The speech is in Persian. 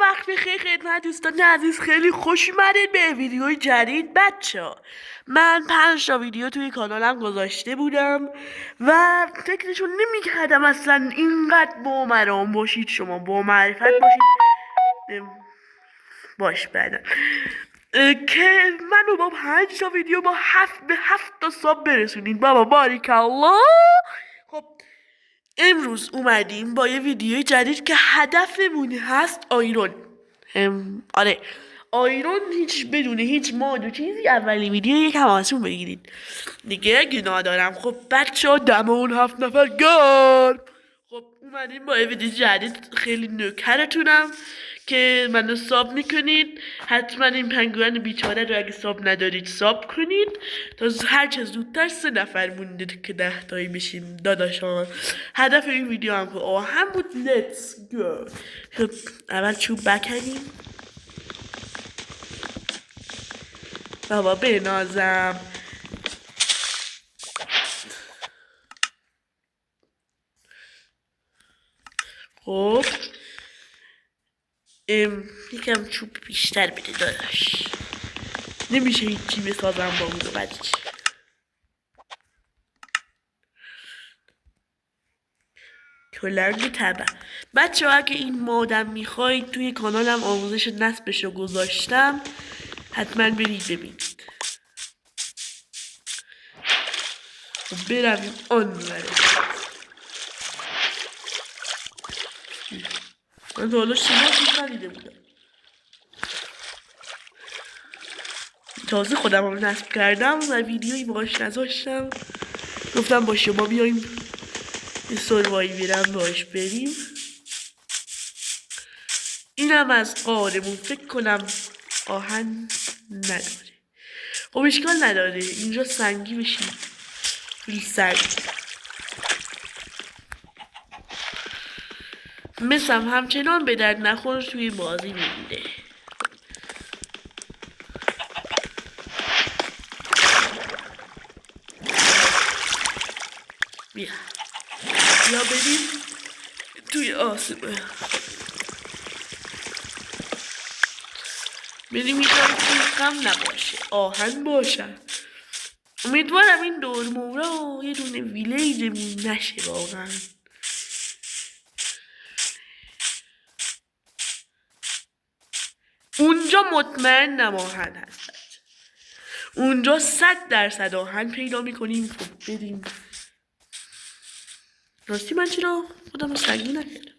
وقت بخیر خدمت دوستان عزیز، خیلی خوش اومدید به ویدیوی جدید. بچه‌ها من 5 تا ویدیو توی کانالم گذاشته بودم و فکرشون نمی‌کردم اصلا اینقدر بامرام باشید، شما با معرفت باشید. باش بعدا که منو با 5 تا ویدیو با 7 تا ساب برسونید. بابا باریکالله. خب امروز اومدیم با یه ویدیوی جدید که هدفمون هست آیرون. آره آیرون، بدون هیچ ماد و چیزی. اولی ویدیو یکم آسون بگیرید دیگه، گناه دارم. خب بچه ها دم اون 7 نفر گرم. خب اومدیم با یه ویدیو جدید، خیلی نوکرتونم که منو ساب میکنید. حتما این پنگوئن بیچاره رو اگه ساب ندارید ساب کنید تا هرچه زودتر 3 نفر مونده که 10 تایی بشیم داداشان. هدف این ویدیو هم که آهن بود. لیتس گو. خب اول چوب بکنیم. بابا بنازم. خب یکم چوب بیشتر بده داداش، نمیشه هیچی بسازم با اون. بعد چی؟ کلنگ تبه. بچه ها اگه این مادم میخواید توی کانالم آموزش نصبش رو گذاشتم، حتما برید ببینید. خب برویم آن بره. من تا حالا شما ندیده بودم، تازه خودم رو نصب کردم و ویدیویی باش نذاشتم. گفتم با شما بیاییم یه سروایورم باش بریم. اینم از قارمون. فکر کنم آهن نداره. خب اشکال نداره، اینجا سنگی بشیم. خیلی سنگ مثلم همچنان به درد نخور توی بازی میمونه. بیا بریم توی آسمه. بریم اینجا توی غم نباشه، آهن باشه. امیدوارم این دور مورا یه دونه ویلیجمون نشه واقعا. اونجا مطمئنم آهن هست. اونجا 100% آهن پیدا میکنیم. خب بریم. راستی من چرا خودم سنگی نکردم؟